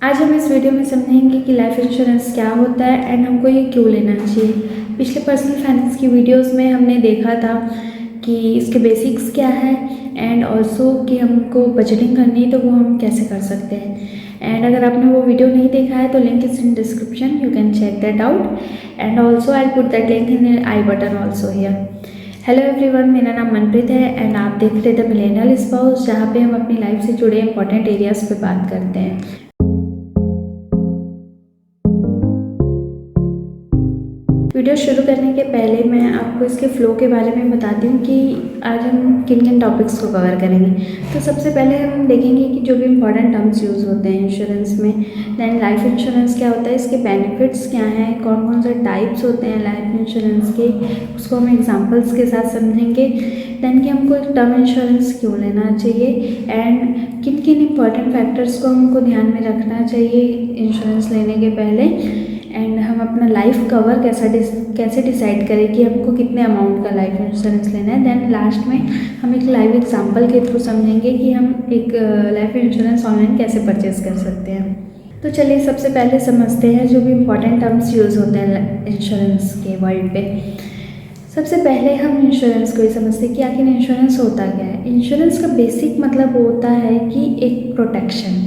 आज हम इस वीडियो में समझेंगे कि लाइफ इंश्योरेंस क्या होता है एंड हमको ये क्यों लेना चाहिए। पिछले पर्सनल फाइनेंस की वीडियोस में हमने देखा था कि इसके बेसिक्स क्या है एंड ऑल्सो कि हमको बजटिंग करनी है तो वो हम कैसे कर सकते हैं। एंड अगर आपने वो वीडियो नहीं देखा है तो link is in description, you can check that out and also I put that link in I button also here. Hello everyone, मेरा नाम मनप्रीत है एंड आप देख रहे थे मिलेनियल स्पाउस, जहाँ पे हम अपनी लाइफ से जुड़े इंपॉर्टेंट एरियाज़ पे बात करते हैं। वीडियो शुरू करने के पहले मैं आपको इसके फ़्लो के बारे में बताती हूँ कि आज हम किन किन टॉपिक्स को कवर करेंगे। तो सबसे पहले हम देखेंगे कि जो भी इंपॉर्टेंट टर्म्स यूज़ होते हैं इंश्योरेंस में। दैन लाइफ इंश्योरेंस क्या होता है, इसके बेनिफिट्स क्या हैं, कौन कौन से टाइप्स होते हैं लाइफ इंश्योरेंस के, उसको हम एग्जांपल्स के साथ समझेंगे। दैन कि हमको टर्म इंश्योरेंस क्यों लेना चाहिए एंड किन किन इंपॉर्टेंट फैक्टर्स को हमको ध्यान में रखना चाहिए इंश्योरेंस लेने के पहले, एंड हम अपना लाइफ कवर कैसे डिसाइड करें कि हमको कितने अमाउंट का लाइफ इंश्योरेंस लेना है। देन लास्ट में हम एक लाइव एग्जांपल के थ्रू समझेंगे कि हम एक लाइफ इंश्योरेंस ऑनलाइन कैसे परचेज कर सकते हैं। तो चलिए सबसे पहले समझते हैं जो भी इम्पोर्टेंट टर्म्स यूज़ होते हैं इंश्योरेंस के वर्ल्ड पे। सबसे पहले हम इंश्योरेंस को ही समझते हैं कि आखिर इंश्योरेंस होता क्या है। इंश्योरेंस का बेसिक मतलब होता है कि एक प्रोटेक्शन,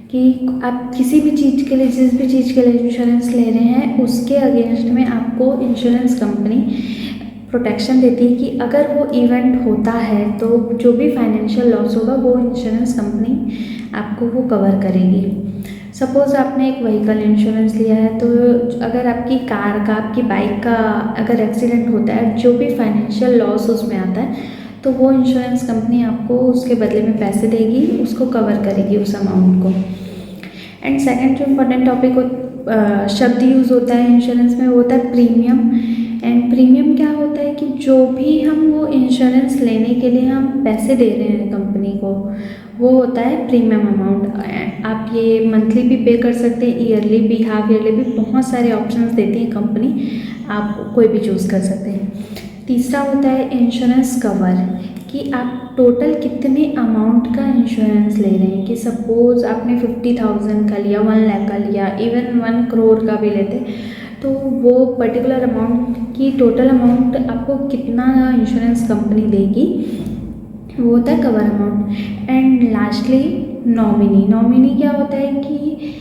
कि आप किसी भी चीज़ के लिए, जिस भी चीज़ के लिए इंश्योरेंस ले रहे हैं उसके अगेंस्ट में आपको इंश्योरेंस कंपनी प्रोटेक्शन देती है कि अगर वो इवेंट होता है तो जो भी फाइनेंशियल लॉस होगा वो इंश्योरेंस कंपनी आपको वो कवर करेगी। सपोज़ आपने एक व्हीकल इंश्योरेंस लिया है तो अगर आपकी कार का, आपकी बाइक का अगर एक्सीडेंट होता है, जो भी फाइनेंशियल लॉस उसमें आता है तो वो इंश्योरेंस कंपनी आपको उसके बदले में पैसे देगी, उसको कवर करेगी उस अमाउंट को। एंड सेकंड जो इम्पोर्टेंट टॉपिक शब्द यूज़ होता है इंश्योरेंस में वो होता है प्रीमियम। एंड प्रीमियम क्या होता है कि जो भी हम वो इंश्योरेंस लेने के लिए हम पैसे दे रहे हैं कंपनी को, वो होता है प्रीमियम अमाउंट। आप ये मंथली भी पे कर सकते हैं, ईयरली भी, हाफ ईयरली भी, बहुत सारे ऑप्शंस देती है कंपनी, आप कोई भी चूज़ कर सकते हैं। तीसरा होता है इंश्योरेंस कवर, कि आप टोटल कितने अमाउंट का इंश्योरेंस ले रहे हैं। कि सपोज़ आपने 50,000 का लिया, 1 लाख का लिया, इवन 1 करोड़ का भी लेते तो वो पर्टिकुलर अमाउंट की टोटल अमाउंट आपको कितना इंश्योरेंस कंपनी देगी, वो होता है cover amount. And lastly nominee. Nominee क्या होता है कि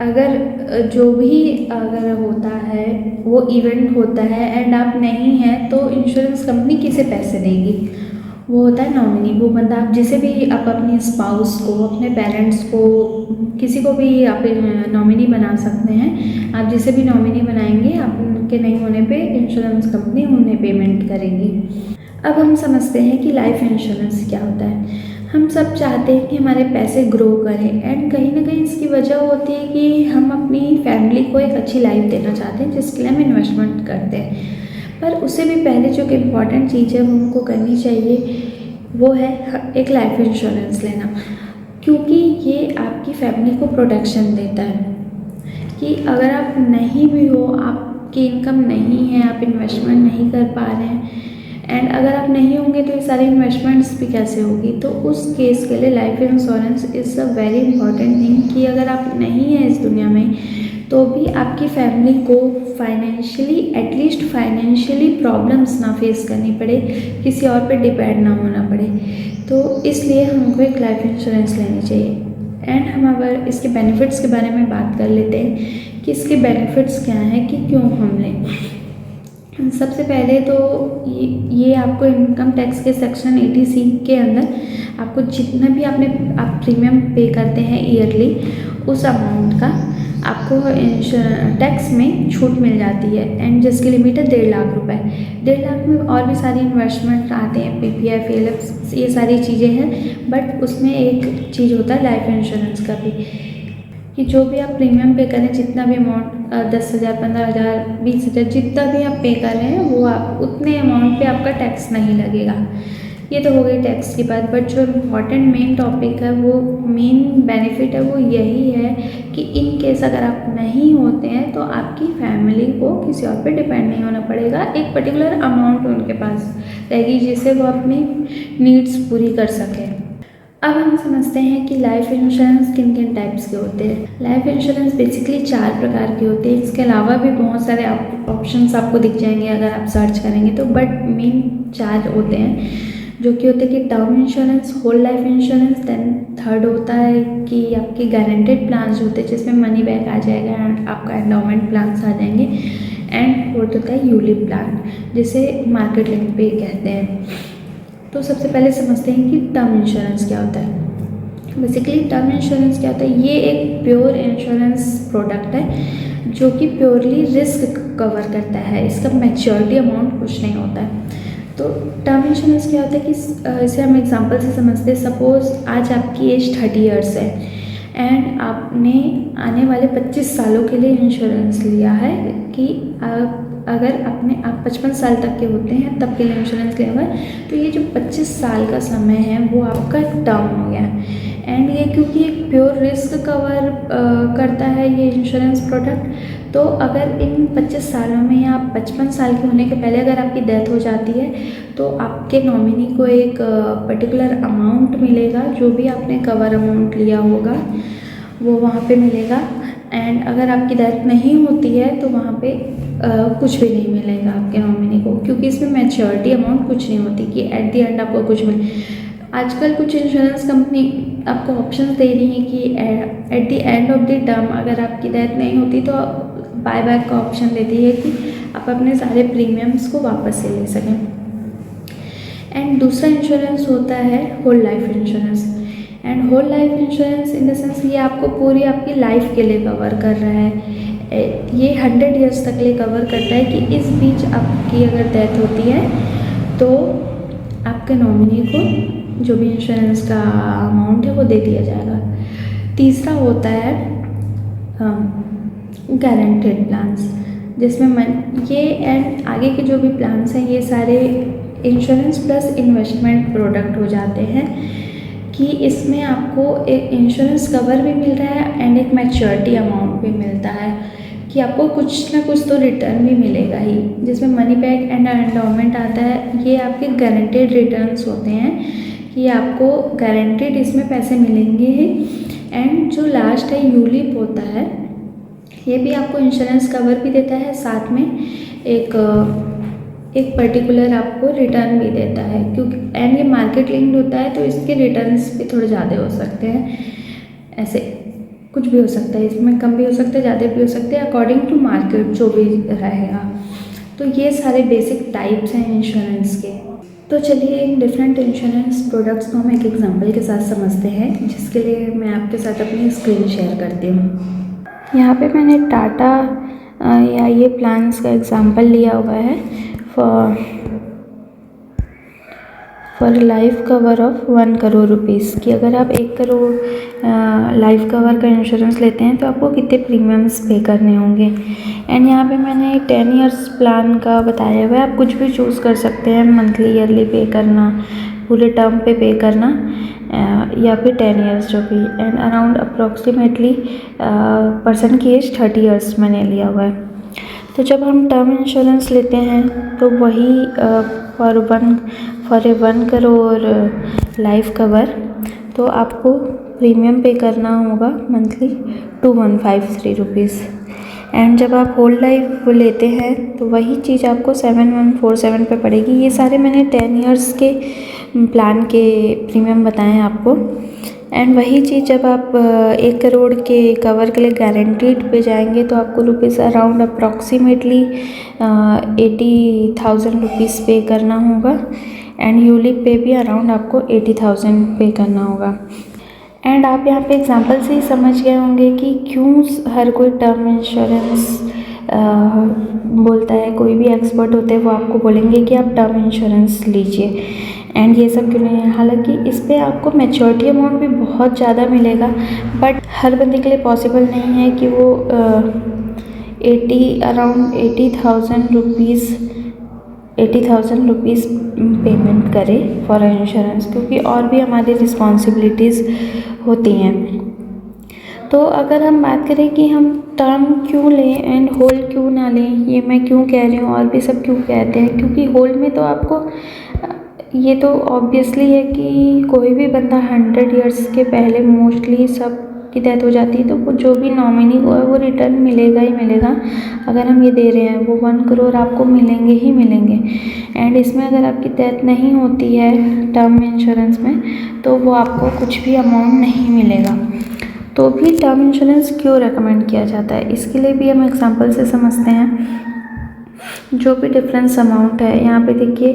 अगर जो भी अगर होता है वो इवेंट होता है एंड आप नहीं हैं तो इंश्योरेंस कंपनी किसे पैसे देगी, वो होता है नॉमिनी। वो बंदा आप जिसे भी, आप अपने स्पाउस को, अपने पेरेंट्स को, किसी को भी आप नॉमिनी बना सकते हैं। आप जिसे भी नॉमिनी बनाएंगे, आप उनके नहीं होने पे इंश्योरेंस कंपनी उन्हें पेमेंट करेगी। अब हम समझते हैं कि लाइफ इंश्योरेंस क्या होता है। हम सब चाहते हैं कि हमारे पैसे ग्रो करें एंड कहीं ना कहीं इसकी वजह होती है कि हम अपनी फैमिली को एक अच्छी लाइफ देना चाहते हैं, जिसके लिए हम इन्वेस्टमेंट करते हैं। पर उससे भी पहले जो कि इम्पॉर्टेंट चीज़ है वो हमको करनी चाहिए, वो है एक लाइफ इंश्योरेंस लेना, क्योंकि ये आपकी फैमिली को प्रोटेक्शन देता है कि अगर आप नहीं भी हो, आपकी इनकम नहीं है, आप इन्वेस्टमेंट नहीं कर पा रहे हैं एंड अगर आप नहीं होंगे तो ये सारी इन्वेस्टमेंट्स भी कैसे होगी। तो उस केस के लिए life insurance is a very important thing, कि अगर आप नहीं हैं इस दुनिया में तो भी आपकी फैमिली को फाइनेंशियली, एटलीस्ट फाइनेंशियली प्रॉब्लम्स ना फेस करनी पड़े, किसी और पे डिपेंड ना होना पड़े। तो इसलिए हमको एक लाइफ इंश्योरेंस लेनी चाहिए। एंड हम अगर इसके बेनिफिट्स के बारे में बात कर लेते हैं कि इसके बेनिफिट्स क्या हैं, कि क्यों हम लें। सबसे पहले तो ये आपको इनकम टैक्स के सेक्शन 80C के अंदर आपको जितना भी आप प्रीमियम पे करते हैं ईयरली, उस अमाउंट का आपको टैक्स में छूट मिल जाती है। एंड जिसकी लिमिट है 1.5 लाख रुपए। 1.5 लाख में और भी सारी इन्वेस्टमेंट आते हैं, PPF, ELF, ये सारी चीज़ें हैं, बट उसमें एक चीज़ होता है लाइफ इंश्योरेंस का भी, कि जो भी आप प्रीमियम पे करें, जितना भी अमाउंट 10,000, 15,000, 20,000, जितना भी आप पे कर रहे हैं वो आप उतने अमाउंट पे आपका टैक्स नहीं लगेगा। ये तो हो गई टैक्स की बात, बट जो इम्पॉर्टेंट मेन टॉपिक है, वो मेन बेनिफिट है, वो यही है कि इन केस अगर आप नहीं होते हैं तो आपकी फैमिली को किसी और पे डिपेंड नहीं होना पड़ेगा। एक पर्टिकुलर अमाउंट उनके पास रहेगी जिससे वो अपनी नीड्स पूरी कर सकें। अब हम समझते हैं कि लाइफ इंश्योरेंस किन किन टाइप्स के होते हैं। लाइफ इंश्योरेंस बेसिकली 4 प्रकार के होते हैं। इसके अलावा भी बहुत सारे ऑप्शंस आपको दिख जाएंगे अगर आप सर्च करेंगे तो, बट मेन 4 होते हैं, जो कि होते हैं कि term insurance, whole life insurance, then third होता है कि आपके गारंटेड प्लान्स होते हैं जिसमें मनी बैक आ जाएगा एंड आपका एंडोमेंट प्लान्स आ जाएंगे, एंड फोर्थ होता है यूलिप प्लान, जिसे मार्केट लिंक पे कहते हैं। तो सबसे पहले समझते हैं कि टर्म इंश्योरेंस क्या होता है। बेसिकली टर्म इंश्योरेंस क्या होता है, ये एक प्योर इंश्योरेंस प्रोडक्ट है जो कि प्योरली रिस्क कवर करता है। इसका मैच्योरिटी अमाउंट कुछ नहीं होता है। तो टर्म इंश्योरेंस क्या होता है कि इसे हम एग्जांपल से समझते हैं। सपोज़ आज आपकी एज 30 ईयर्स है एंड आपने आने वाले 25 सालों के लिए इंश्योरेंस लिया है कि अगर आप 55 साल तक के होते हैं तब के लिए इंश्योरेंस लिया हुआ है, तो ये जो 25 साल का समय है वो आपका टर्म हो गया है। एंड ये क्योंकि एक प्योर रिस्क कवर करता है ये इंश्योरेंस प्रोडक्ट, तो अगर इन 25 सालों में या 55 साल के होने के पहले अगर आपकी डेथ हो जाती है तो आपके नॉमिनी को एक पर्टिकुलर अमाउंट मिलेगा, जो भी आपने कवर अमाउंट लिया होगा वो वहाँ पे मिलेगा। एंड अगर आपकी डेथ नहीं होती है तो वहाँ पे कुछ भी नहीं मिलेगा आपके नॉमिनी को, क्योंकि इसमें मैच्योरिटी अमाउंट कुछ नहीं होती कि एट द एंड आपको कुछ मिले। आजकल कुछ इंश्योरेंस कंपनी आपको ऑप्शन दे रही है कि at the end of the term अगर आपकी डेथ नहीं होती तो बाय बैक का ऑप्शन देती है कि आप अपने सारे प्रीमियम्स को वापस से ले सकें। एंड दूसरा इंश्योरेंस होता है whole life insurance. And whole life insurance in the sense ये आपको पूरी आपकी लाइफ के लिए कवर कर रहा है। ये 100 ईयर्स तक लिए कवर करता है कि इस बीच आपकी अगर डेथ होती है तो आपके नॉमिनी को जो भी इंश्योरेंस का अमाउंट है वो दे दिया जाएगा। तीसरा होता है गारंटेड प्लान्स, जिसमें ये एंड आगे के जो भी प्लान्स हैं ये सारे इंश्योरेंस प्लस इन्वेस्टमेंट प्रोडक्ट हो जाते हैं कि इसमें आपको एक इंश्योरेंस कवर भी मिल रहा है एंड एक मैच्योरिटी अमाउंट भी मिलता है कि आपको कुछ ना कुछ तो रिटर्न भी मिलेगा ही, जिसमें मनी बैक एंड एंडोमेंट आता है। ये आपके गारंटेड रिटर्न्स होते हैं कि आपको गारंटेड इसमें पैसे मिलेंगे ही। एंड जो लास्ट है यूलिप होता है, ये भी आपको इंश्योरेंस कवर भी देता है, साथ में एक पर्टिकुलर आपको रिटर्न भी देता है, क्योंकि एंड ये मार्केट लिंक्ड होता है तो इसके रिटर्न्स भी थोड़े ज़्यादा हो सकते हैं। ऐसे कुछ भी हो सकता है, इसमें कम भी हो सकता है, ज़्यादा भी हो सकते हैं, अकॉर्डिंग टू मार्केट जो भी रहेगा। तो ये सारे बेसिक टाइप्स हैं इंश्योरेंस के। तो चलिए इन डिफरेंट इंश्योरेंस प्रोडक्ट्स को हम एक एग्जांपल के साथ समझते हैं, जिसके लिए मैं आपके साथ अपनी स्क्रीन शेयर करती हूँ। यहाँ पे मैंने टाटा या ये प्लान्स का एग्जांपल लिया हुआ है for life cover of 1 crore rupees कि अगर आप 1 करोड़ लाइफ कवर का इंश्योरेंस लेते हैं तो आपको कितने प्रीमियम्स पे करने होंगे। एंड यहाँ पे मैंने 10 इयर्स प्लान का बताया हुआ है, आप कुछ भी चूज़ कर सकते हैं, मंथली ईयरली पे करना, पूरे टर्म पे करना या फिर 10 इयर्स जो भी। एंड अराउंड अप्रॉक्सीमेटली पर्सन की एज 30 इयर्स मैंने लिया हुआ है। तो जब हम टर्म इंश्योरेंस लेते हैं तो वही फॉर 1 करोड़ लाइफ कवर, तो आपको प्रीमियम पे करना होगा मंथली 2153 रुपीज़। एंड जब आप होल लाइफ लेते हैं तो वही चीज़ आपको 7147 पे पड़ेगी। ये सारे मैंने 10 इयर्स के प्लान के प्रीमियम बताए हैं आपको। एंड वही चीज़ जब आप 1 करोड़ के कवर के लिए गारंटीड पे जाएंगे तो आपको रुपीज़ अराउंड अप्रॉक्सीमेटली 80,000 रुपीज़ पे करना होगा। एंड यूलिप पे भी अराउंड आपको 80,000 पे करना होगा। एंड आप यहाँ पे एग्जांपल से ही समझ गए होंगे कि क्यों हर कोई टर्म इंश्योरेंस बोलता है। कोई भी एक्सपर्ट होते हैं वो आपको बोलेंगे कि आप टर्म इंश्योरेंस लीजिए। एंड ये सब क्यों नहीं है, हालांकि इस पर आपको मैच्योरिटी अमाउंट भी बहुत ज़्यादा मिलेगा, बट हर बंदे के लिए पॉसिबल नहीं है कि वो अराउंड 80,000 रुपीज़ पेमेंट करे फॉर इंश्योरेंस, क्योंकि और भी हमारी रिस्पॉन्सिबिलिटीज़ होती हैं। तो अगर हम बात करें कि हम टर्म क्यों लें एंड होल क्यों ना लें, ये मैं क्यों कह रही हूँ और भी सब क्यों कहते हैं, क्योंकि होल में तो आपको ये तो ऑब्वियसली है कि कोई भी बंदा 100 ईयर्स के पहले मोस्टली सब की डेथ हो जाती है, तो वो जो भी नॉमिनी को है वो रिटर्न मिलेगा ही मिलेगा। अगर हम ये दे रहे हैं वो 1 करोड़ आपको मिलेंगे ही मिलेंगे। एंड इसमें अगर आपकी डेथ नहीं होती है टर्म इंश्योरेंस में, तो वो आपको कुछ भी अमाउंट नहीं मिलेगा। तो भी टर्म इंश्योरेंस क्यों रेकमेंड किया जाता है, इसके लिए भी हम एग्जांपल से समझते हैं। जो भी डिफरेंस अमाउंट है यहाँ पे देखिए,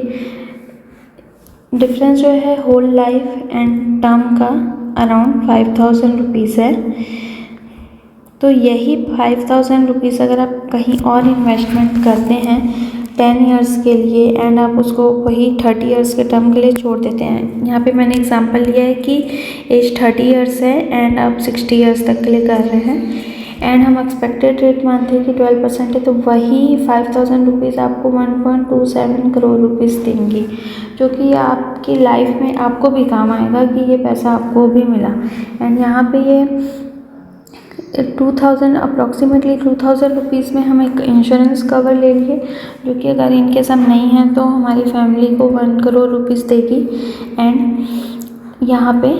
डिफरेंस जो है होल लाइफ एंड टर्म का अराउंड 5000 रुपीज़ है। तो यही 5000 रुपीज़ अगर आप कहीं और इन्वेस्टमेंट करते हैं 10 ईयर्स के लिए एंड आप उसको वही 30 ईयर्स के टर्म के लिए छोड़ देते हैं। यहाँ पे मैंने एग्जांपल लिया है कि एज 30 ईयर्स है एंड आप 60 ईयर्स तक के लिए कर रहे हैं एंड हम एक्सपेक्टेड रेट मानते हैं कि 12% है, तो वही 5000 रुपीज़ आपको 1.27 करोड़ रुपीज़ देंगी, जो कि आपकी लाइफ में आपको भी काम आएगा कि ये पैसा आपको भी मिला। एंड यहाँ पे ये 2000 अप्रॉक्सीमेटली 2000 रुपीज़ में हम एक इंश्योरेंस कवर ले लिए, जो कि अगर इनकेस हम नहीं हैं तो हमारी फैमिली को 1 करोड़ रुपीज़ देगी। एंड यहाँ पे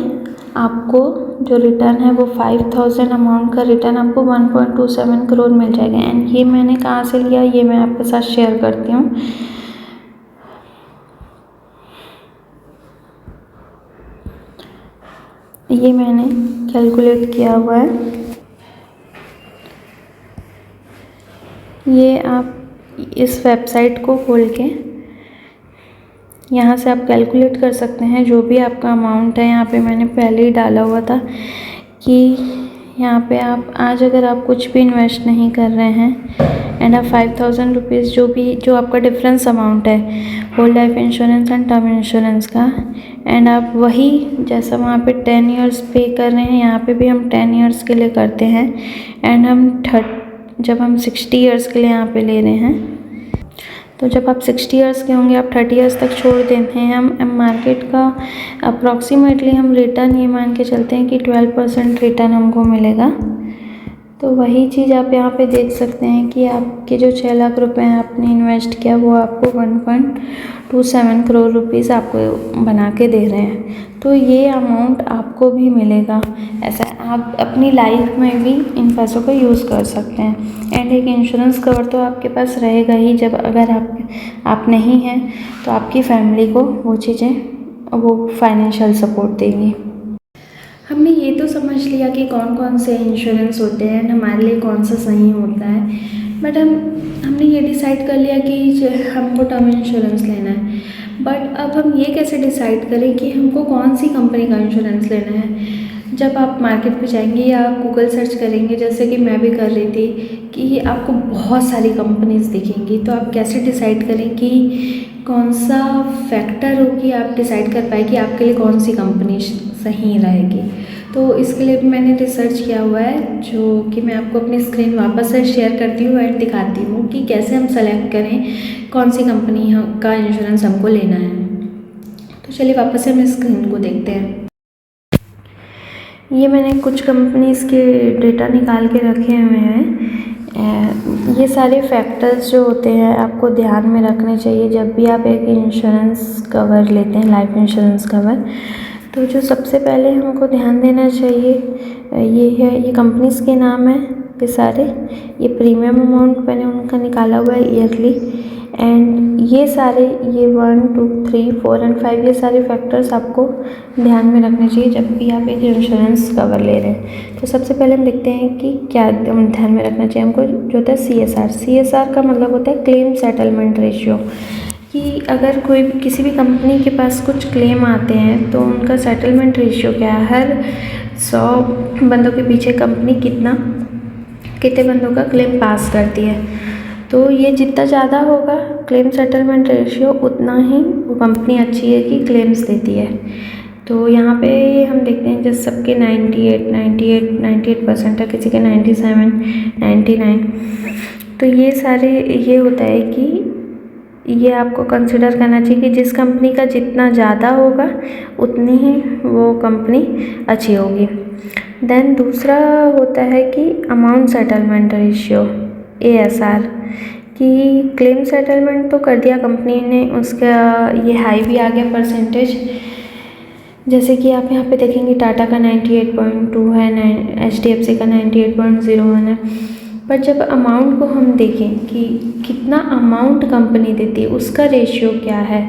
आपको जो रिटर्न है वो 5000 अमाउंट का रिटर्न आपको 1.27 करोड़ मिल जाएगा। एंड ये मैंने कहाँ से लिया ये मैं आपके साथ शेयर करती हूँ। ये मैंने कैलकुलेट किया हुआ है। ये आप इस वेबसाइट को खोल के यहाँ से आप कैलकुलेट कर सकते हैं जो भी आपका अमाउंट है। यहाँ पे मैंने पहले ही डाला हुआ था कि यहाँ पे आप आज अगर आप कुछ भी इन्वेस्ट नहीं कर रहे हैं एंड आप 5000 रुपीज़ जो आपका डिफरेंस अमाउंट है whole life insurance and term insurance का, एंड आप वही जैसा वहाँ पे 10 ईयर्स पे कर रहे हैं यहाँ पे भी हम 10 ईयर्स के लिए करते हैं। एंड हम जब हम 60 ईयर्स के लिए यहाँ पे ले रहे हैं, तो जब आप 60 ईयर्स के होंगे आप 30 ईयर्स तक छोड़ देते हैं। हम मार्केट का अप्रॉक्सीमेटली हम रिटर्न ये मान के चलते हैं कि 12% रिटर्न हमको मिलेगा। तो वही चीज़ आप यहाँ पे देख सकते हैं कि आपके जो 6 लाख रुपए हैं आपने इन्वेस्ट किया वो आपको 1.27 करोड़ रुपीज़ आपको बना के दे रहे हैं। तो ये अमाउंट आपको भी मिलेगा। ऐसा आप अपनी लाइफ में भी इन पैसों का यूज़ कर सकते हैं। एंड एक इंश्योरेंस कवर तो आपके पास रहेगा ही, जब अगर आप नहीं हैं तो आपकी फैमिली को वो चीज़ें वो फाइनेंशियल सपोर्ट देंगी। हमने ये तो समझ लिया कि कौन कौन से इंश्योरेंस होते हैं, हमारे लिए कौन सा सही होता है, बट हमने ये डिसाइड कर लिया कि हमको टर्म इंश्योरेंस लेना है। बट अब हम ये कैसे डिसाइड करें कि हमको कौन सी कंपनी का इंश्योरेंस लेना है। जब आप मार्केट पे जाएंगे या आप गूगल सर्च करेंगे, जैसे कि मैं भी कर रही थी, कि आपको बहुत सारी कंपनीज दिखेंगी, तो आप कैसे डिसाइड करें कि कौन सा फैक्टर हो कि आप डिसाइड कर पाए कि आपके लिए कौन सी कंपनी सही रहेगी। तो इसके लिए भी मैंने रिसर्च किया हुआ है, जो कि मैं आपको अपनी स्क्रीन वापस से शेयर करती हूँ एंड दिखाती हूँ कि कैसे हम सेलेक्ट करें कौन सी कंपनी का इंश्योरेंस हमको लेना है। तो चलिए वापस से हम स्क्रीन को देखते हैं। ये मैंने कुछ कंपनीज़ के डेटा निकाल के रखे हुए हैं। ये सारे फैक्टर्स जो होते हैं आपको ध्यान में रखने चाहिए जब भी आप एक इंश्योरेंस कवर लेते हैं, लाइफ इंश्योरेंस कवर। तो जो सबसे पहले हमको ध्यान देना चाहिए ये है, ये कंपनीज़ के नाम है ये सारे, ये प्रीमियम अमाउंट मैंने उनका निकाला हुआ है ईयरली। एंड ये सारे 1, 2, 3, 4 एंड 5 ये सारे फैक्टर्स आपको ध्यान में रखने चाहिए जब भी आप एक इंश्योरेंस कवर ले रहे हैं। तो सबसे पहले हम देखते हैं कि क्या ध्यान में रखना चाहिए हमको, जो होता है CSR। CSR का मतलब होता है क्लेम सेटलमेंट रेशियो, कि अगर कोई किसी भी कंपनी के पास कुछ क्लेम आते हैं तो उनका सेटलमेंट रेशियो क्या है। हर 100 बंदों के पीछे कंपनी कितने बंदों का क्लेम पास करती है। तो ये जितना ज़्यादा होगा क्लेम सेटलमेंट रेशियो, उतना ही वो कंपनी अच्छी है कि क्लेम्स देती है। तो यहाँ पे हम देखते हैं जैसे सबके 98% है, किसी के 97, 99। तो ये सारे ये होता है कि ये आपको कंसिडर करना चाहिए कि जिस कंपनी का जितना ज़्यादा होगा उतनी ही वो कंपनी अच्छी होगी। देन दूसरा होता है कि अमाउंट सेटलमेंट रेशियो, ASR। कि क्लेम सेटलमेंट तो कर दिया कंपनी ने, उसका ये हाई भी आ गया परसेंटेज। जैसे कि आप यहाँ पे देखेंगे टाटा का 98.2 है, HDFC का 98.01 है। पर जब अमाउंट को हम देखें कि कितना अमाउंट कंपनी देती है, उसका रेशियो क्या है,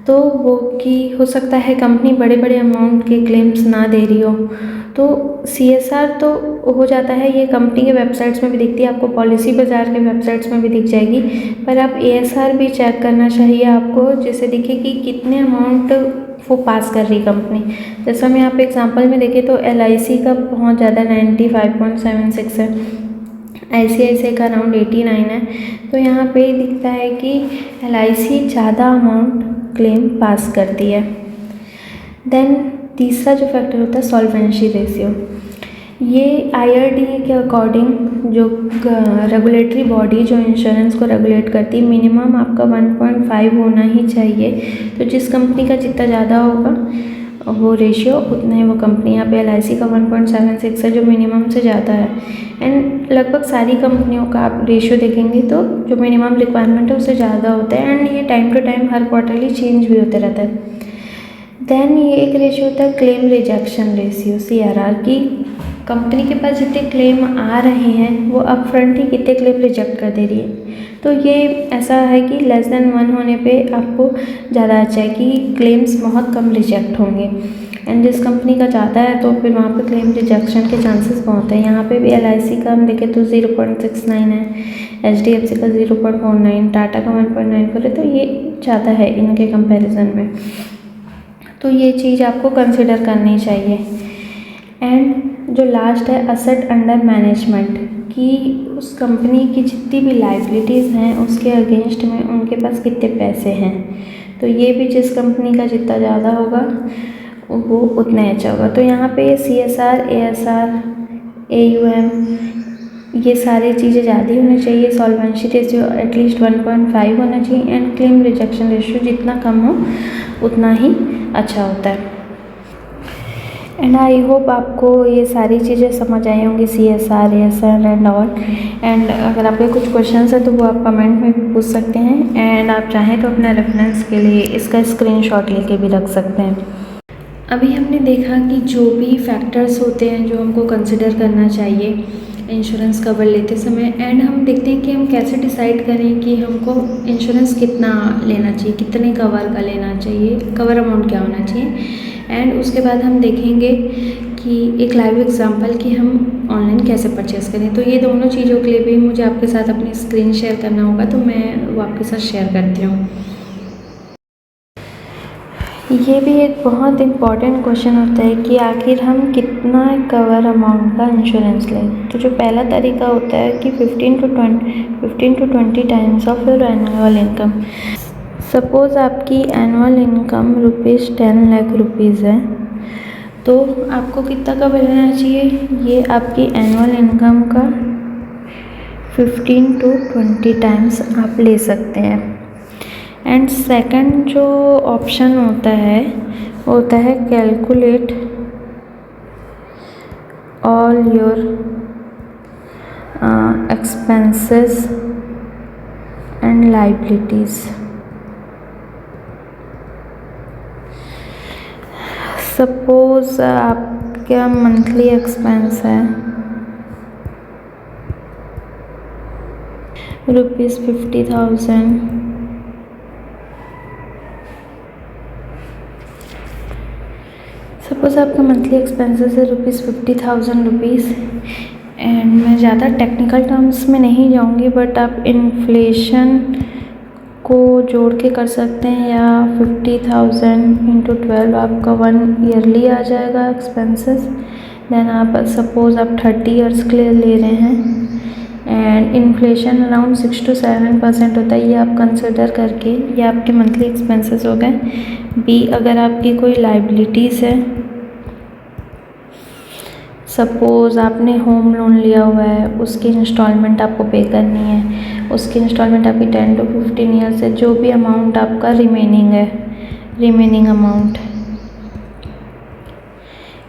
तो वो कि हो सकता है कंपनी बड़े बड़े अमाउंट के क्लेम्स ना दे रही हो, तो CSR तो हो जाता है, ये कंपनी के वेबसाइट्स में भी दिखती है, आपको पॉलिसी बाज़ार के वेबसाइट्स में भी दिख जाएगी। पर आप ASR भी चेक करना चाहिए आपको, जिससे दिखे कि कितने अमाउंट वो पास कर रही कंपनी। जैसा मैं यहाँ पे एग्जांपल में देखें तो LIC का बहुत ज़्यादा 95.76 है, ICICI का अराउंड 89 है। तो यहाँ पे दिखता है कि LIC ज़्यादा अमाउंट क्लेम पास करती है। देन तीसरा जो फैक्टर होता है सॉल्वेंसी रेशियो, ये IRDA के अकॉर्डिंग जो रेगुलेटरी बॉडी जो इंश्योरेंस को रेगुलेट करती है, मिनिमम आपका 1.5 होना ही चाहिए। तो जिस कंपनी का जितना ज़्यादा होगा वो रेशियो उतना ही वो कंपनी, यहाँ पे LIC का 1.76 है जो मिनिमम से ज़्यादा है। एंड लगभग सारी कंपनियों का आप रेशियो देखेंगे तो जो मिनिमम रिक्वायरमेंट है उससे ज़्यादा होता है। एंड ये टाइम टू टाइम हर क्वार्टरली चेंज भी होते रहता है। देन ये एक रेशियो होता है क्लेम रिजेक्शन रेशियो, CRR, की कंपनी के पास जितने क्लेम आ रहे हैं वो अप फ्रंट ही कितने क्लेम रिजेक्ट कर दे रही है। तो ये ऐसा है कि लेस देन 1 होने पे आपको ज़्यादा अच्छा है कि क्लेम्स बहुत कम रिजेक्ट होंगे। एंड जिस कंपनी का ज़्यादा है तो फिर वहाँ पे क्लेम रिजेक्शन के चांसेस बहुत हैं। यहाँ पे भी LIC का हम देखें तो 0.69 है, HDFC का 0.49, टाटा का 1.94 है, तो ये ज़्यादा है इनके कंपेरिजन में। तो ये चीज़ आपको कंसिडर करनी चाहिए। एंड जो लास्ट है असेट अंडर मैनेजमेंट, कि उस कंपनी की जितनी भी लाइबिलिटीज़ हैं उसके अगेंस्ट में उनके पास कितने पैसे हैं। तो ये भी जिस कंपनी का जितना ज़्यादा होगा वो उतना अच्छा होगा। तो यहाँ पे CSR, ASR, AUM, ये सारी चीज़ें ज़्यादा होनी चाहिए। सॉल्वेंसी रेशियो एटलीस्ट 1.5 होना चाहिए। एंड क्लेम रिजेक्शन रेशियो जितना कम हो उतना ही अच्छा होता है। एंड आई होप आपको ये सारी चीज़ें समझ आई होंगी, CSR, ASR and all. And अगर आपके कुछ क्वेश्चंस हैं तो वो आप कमेंट में भी पूछ सकते हैं। एंड आप चाहें तो अपने रेफरेंस के लिए इसका स्क्रीनशॉट लेके भी रख सकते हैं। अभी हमने देखा कि जो भी फैक्टर्स होते हैं जो हमको कंसिडर करना चाहिए इंश्योरेंस कवर लेते समय। एंड हम देखते हैं कि हम कैसे डिसाइड करें कि हमको इंश्योरेंस कितना लेना चाहिए, कितने कवर का लेना चाहिए, कवर अमाउंट क्या होना चाहिए। एंड उसके बाद हम देखेंगे कि एक लाइव एग्जांपल कि हम ऑनलाइन कैसे परचेस करें। तो ये दोनों चीज़ों के लिए भी मुझे आपके साथ अपनी स्क्रीन शेयर करना होगा, तो मैं वो आपके साथ शेयर करती हूँ। ये भी एक बहुत इम्पॉर्टेंट क्वेश्चन होता है कि आखिर हम कितना कवर अमाउंट का इंश्योरेंस लें। तो जो पहला तरीका होता है कि 15 to 20 times of your annual income. Suppose आपकी एनुअल इनकम ₹10 लाख है, तो आपको कितना कवर लेना चाहिए, ये आपकी एनुअल इनकम का 15 to 20 टाइम्स आप ले सकते हैं। एंड सेकंड जो ऑप्शन होता है calculate all your expenses and liabilities. Suppose आपका मंथली एक्सपेंस है ₹50,000, सपोज़ आपका मंथली एक्सपेंसेस है ₹50,000। एंड मैं ज़्यादा टेक्निकल टर्म्स में नहीं जाऊंगी, बट आप इन्फ्लेशन को जोड़ के कर सकते हैं, या 50,000 × 12 आपका 1 ईयरली आ जाएगा एक्सपेंसेस। देन आप सपोज़ आप 30 ईयर्स के लिए ले रहे हैं एंड इन्फ्लेशन अराउंड 6 to 7% होता है, ये आप कंसिडर करके ये आपके मंथली एक्सपेंसेस हो गए। बी, अगर आपकी कोई लाइबिलिटीज़ है, सपोज़ आपने होम लोन लिया हुआ है, उसकी इंस्टॉलमेंट आपको पे करनी है, उसकी इंस्टॉलमेंट आपकी 10 to 15 ईयर्स है, जो भी अमाउंट आपका रिमेनिंग अमाउंट,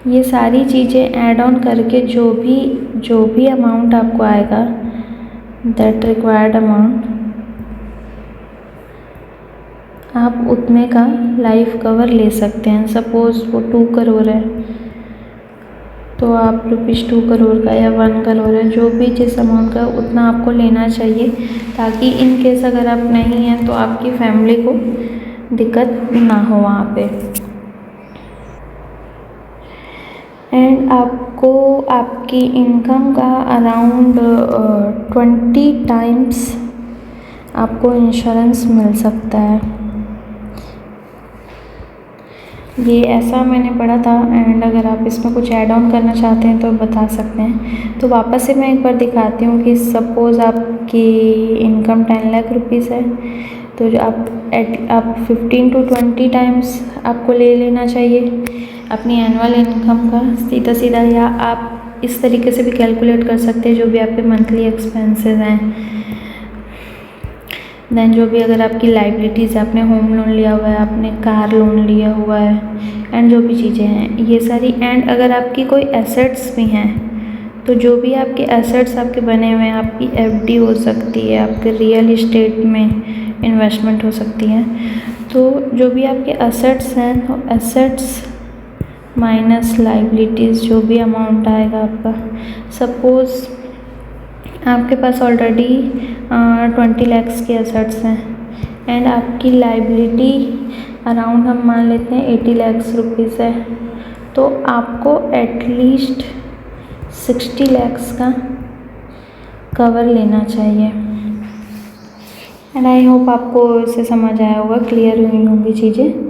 ये सारी चीज़ें ऐड ऑन करके जो भी अमाउंट आपको आएगा, दैट रिक्वायर्ड अमाउंट आप उतने का लाइफ कवर ले सकते हैं। सपोज़ वो 2 करोड़ है तो आप ₹2 करोड़ का या 1 करोड़ है, जो भी जिस अमाउंट का उतना आपको लेना चाहिए, ताकि इन केस अगर आप नहीं हैं तो आपकी फैमिली को दिक्कत ना हो वहाँ पे। एंड आपको आपकी इनकम का अराउंड 20 टाइम्स आपको इंश्योरेंस मिल सकता है। ये ऐसा मैंने पढ़ा था, एंड अगर आप इसमें कुछ ऐड ऑन करना चाहते हैं तो बता सकते हैं। तो वापस से मैं एक बार दिखाती हूँ कि सपोज़ आपकी इनकम 10 लाख रुपीज़ है, तो जो आप 15 to 20 टाइम्स आपको ले लेना चाहिए अपनी एनुअल इनकम का सीधा सीधा, या आप इस तरीके से भी कैलकुलेट कर सकते हैं जो भी आपके मंथली एक्सपेंसेस हैं। देन जो भी अगर आपकी लाइबिलिटीज़ है, आपने होम लोन लिया हुआ है, आपने कार लोन लिया हुआ है, एंड जो भी चीज़ें हैं ये सारी, एंड अगर आपकी कोई एसेट्स भी हैं तो जो भी आपके एसेट्स आपके बने हुए हैं, आपकी एफडी हो सकती है, आपके रियल इस्टेट में इन्वेस्टमेंट हो सकती है। तो जो भी आपके एसेट्स हैं, तो एसेट्स माइनस लाइबिलिटीज़ जो भी अमाउंट आएगा आपका, सपोज़ आपके पास ऑलरेडी 20 लैक्स के एसेट्स हैं एंड आपकी लाइबिलिटी अराउंड हम मान लेते हैं 80 लैक्स रुपीज़ है, तो आपको एटलीस्ट 60 लैक्स का कवर लेना चाहिए। एंड आई होप आपको इससे समझ आया होगा, क्लियर हुई होंगी चीज़ें।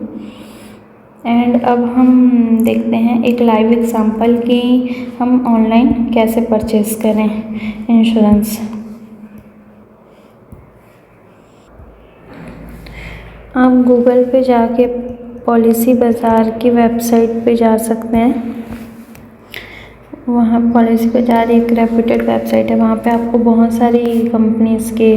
एंड अब हम देखते हैं एक लाइव एग्जांपल कि हम ऑनलाइन कैसे परचेज़ करें इंश्योरेंस। आप गूगल पे जाके पॉलिसी बाज़ार की वेबसाइट पे जा सकते हैं। वहाँ पॉलिसी बाज़ार एक रेप्यूटेड वेबसाइट है, वहाँ पे आपको बहुत सारी कंपनीज़ के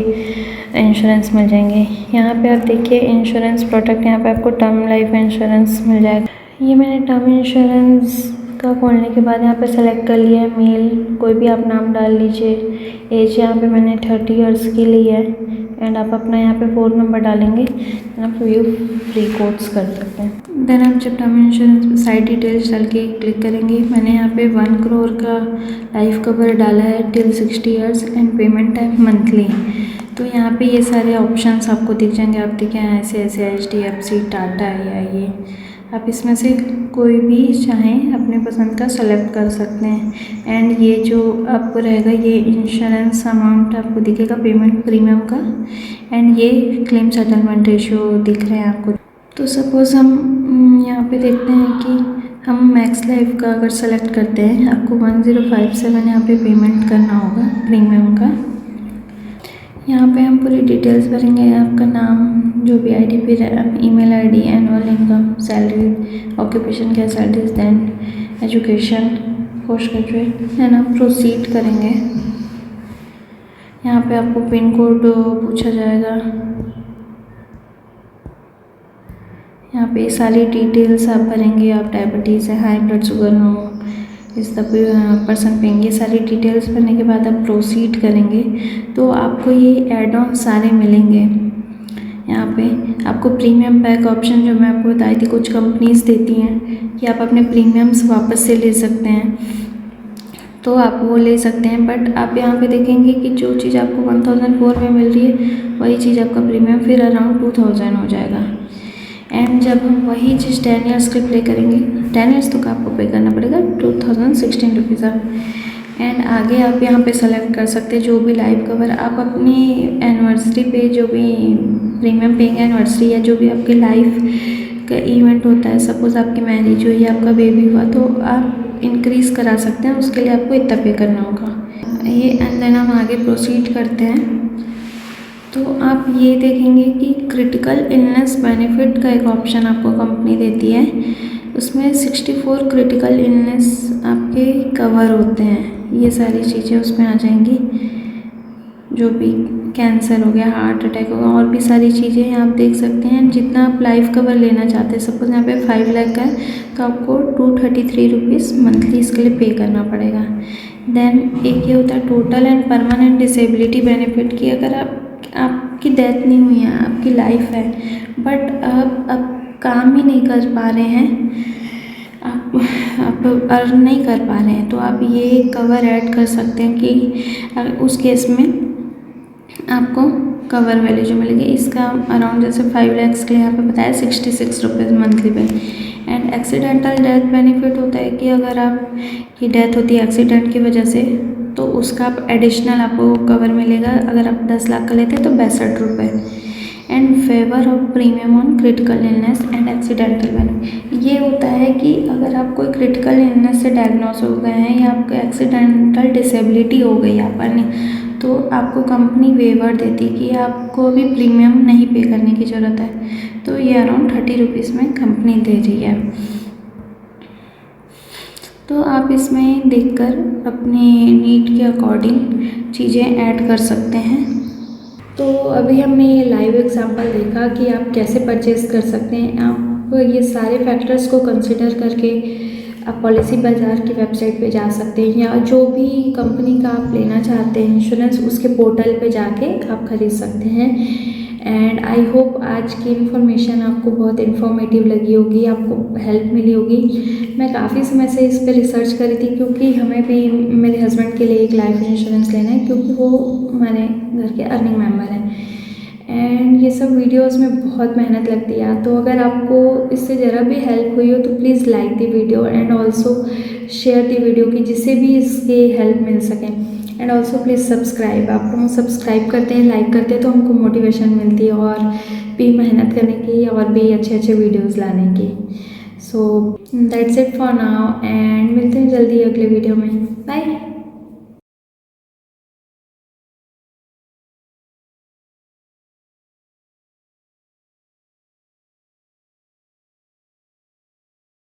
इंश्योरेंस मिल जाएंगे। यहाँ पे आप देखिए इंश्योरेंस प्रोडक्ट, यहाँ पे आपको टर्म लाइफ इंश्योरेंस मिल जाएगा। ये मैंने टर्म इंश्योरेंस का खोलने के बाद यहाँ पे सेलेक्ट कर लिया है मेल, कोई भी आप नाम डाल लीजिए। एज यहाँ पे मैंने 30 ईयर्स की ली है, एंड आप अपना यहाँ पे फ़ोन नंबर डालेंगे, आप व्यू फ्री कोड्स कर सकते हैं। देन आप जब टर्म इंश्योरेंस साइट डिटेल्स डाल के क्लिक करेंगे, मैंने यहाँ पे 1 करोड़ का लाइफ कवर डाला है till 60 years and payment time monthly. तो यहाँ पे ये सारे ऑप्शंस आपको दिख जाएंगे। आप देखें ICICI, HDFC, टाटा या ये, आप इसमें से कोई भी चाहें अपने पसंद का सेलेक्ट कर सकते हैं। एंड ये जो आपको रहेगा, ये इंश्योरेंस अमाउंट आपको दिखेगा पेमेंट प्रीमियम का, एंड ये क्लेम सेटलमेंट रेशियो दिख रहे हैं आपको। तो सपोज़ हम यहाँ पे देखते हैं कि हम मैक्स लाइफ का अगर सेलेक्ट करते हैं, आपको 1057 यहाँ पे पेमेंट करना होगा प्रीमियम का। यहाँ पे हम पूरी डिटेल्स भरेंगे, आपका नाम, जो भी ID पे email ID, annual income, salary, occupation क्या salaries, then education, post graduate, then आप प्रोसीड करेंगे। यहाँ पे आपको पिन कोड पूछा जाएगा। यहाँ पे सारी डिटेल्स आप भरेंगे। आप डायबिटीज़ है, हाई ब्लड शुगर, नो इस द पर्सन पेंगे, सारी डिटेल्स भरने के बाद आप प्रोसीड करेंगे तो आपको ये ऐड ऑन सारे मिलेंगे। यहाँ पे आपको प्रीमियम बैक ऑप्शन, जो मैं आपको बताई थी, कुछ कंपनीज़ देती हैं कि आप अपने प्रीमियम्स वापस से ले सकते हैं, तो आप वो ले सकते हैं। बट आप यहाँ पे देखेंगे कि जो चीज़ आपको 1004 में मिल रही है, वही चीज़ आपका प्रीमियम फिर अराउंड 2000 हो जाएगा। एंड जब हम वही चीज़ 10 ईयर्स के प्ले करेंगे, 10 ईयर्स तक आपको पे करना पड़ेगा 2016 रुपीज़। एंड आगे आप यहाँ पे सेलेक्ट कर सकते हैं जो भी लाइफ कवर आप अपनी एनिवर्सरी पे, जो भी प्रीमियम पेइंग एनिवर्सरी या जो भी आपके लाइफ का इवेंट होता है, सपोज़ आपकी मैरिज हुई या आपका बेबी हुआ, तो आप इंक्रीज़ करा सकते हैं, उसके लिए आपको इतना पे करना होगा ये। एंड देन हम आगे प्रोसीड करते हैं तो आप ये देखेंगे कि क्रिटिकल इलनेस बेनिफिट का एक ऑप्शन आपको कंपनी देती है। उसमें 64 क्रिटिकल इलनेस आपके कवर होते हैं। ये सारी चीज़ें उसमें आ जाएंगी, जो भी कैंसर हो गया, हार्ट अटैक होगा, और भी सारी चीज़ें आप देख सकते हैं। जितना आप लाइफ कवर लेना चाहते हैं, सपोज यहाँ पे 5 लाख का है तो आपको 233 रुपीज़ मंथली इसके लिए पे करना पड़ेगा। देन एक ये होता है total and permanent disability benefit की, अगर आपकी डेथ नहीं हुई है, आपकी लाइफ है, बट आप काम ही नहीं कर पा रहे हैं, आप अर्न नहीं कर पा रहे हैं, तो आप ये कवर ऐड कर सकते हैं कि उस केस में आपको कवर वैल्यू जो मिलेगी इसका अराउंड जैसे 5 lakhs के लिए यहाँ पे बताया 66 रुपीज़ मंथली पे। एंड एक्सीडेंटल डेथ बेनिफिट होता है कि अगर आपकी डेथ होती है एक्सीडेंट की वजह से तो उसका आप एडिशनल आपको कवर मिलेगा। अगर आप 10 लाख का लेते हैं तो 62 रुपये। And favour of premium on critical illness and accidental benefit, ये होता है कि अगर आप कोई क्रिटिकल इलनेस से डायग्नोस हो गए हैं या आपको एक्सीडेंटल डिसेबिलिटी हो गई आप तो आपको कंपनी वेवर देती कि आपको अभी प्रीमियम नहीं पे करने की ज़रूरत है। तो ये अराउंड 30 रुपीज़ में कंपनी दे रही है। तो आप इसमें देखकर अपने नीड के अकॉर्डिंग चीज़ें ऐड कर सकते हैं। तो अभी हमने ये लाइव एग्जांपल देखा कि आप कैसे परचेज़ कर सकते हैं। आप ये सारे फैक्टर्स को कंसिडर करके आप पॉलिसी बाज़ार की वेबसाइट पे जा सकते हैं या जो भी कंपनी का आप लेना चाहते हैं इंश्योरेंस उसके पोर्टल पे जाके आप खरीद सकते हैं। एंड आई होप आज की इन्फॉर्मेशन आपको बहुत इन्फॉर्मेटिव लगी होगी, आपको हेल्प मिली होगी। मैं काफ़ी समय से इस पर रिसर्च करी थी क्योंकि हमें भी मेरे हस्बैंड के लिए एक लाइफ इंश्योरेंस लेना है क्योंकि वो हमारे घर के अर्निंग मेंबर हैं। एंड ये सब वीडियोस में बहुत मेहनत लगती है, तो अगर आपको इससे ज़रा भी हेल्प हुई हो तो please like the video and also share the video कि जिससे भी इसकी हेल्प मिल सके। एंड ऑल्सो प्लीज़ सब्सक्राइब, आप हम सब्सक्राइब करते हैं, लाइक करते हैं तो हमको मोटिवेशन मिलती है और भी मेहनत करने की और भी अच्छे अच्छे वीडियोज़ लाने की। So that's it for now and मिलते हैं जल्दी अगले वीडियो में। बाय।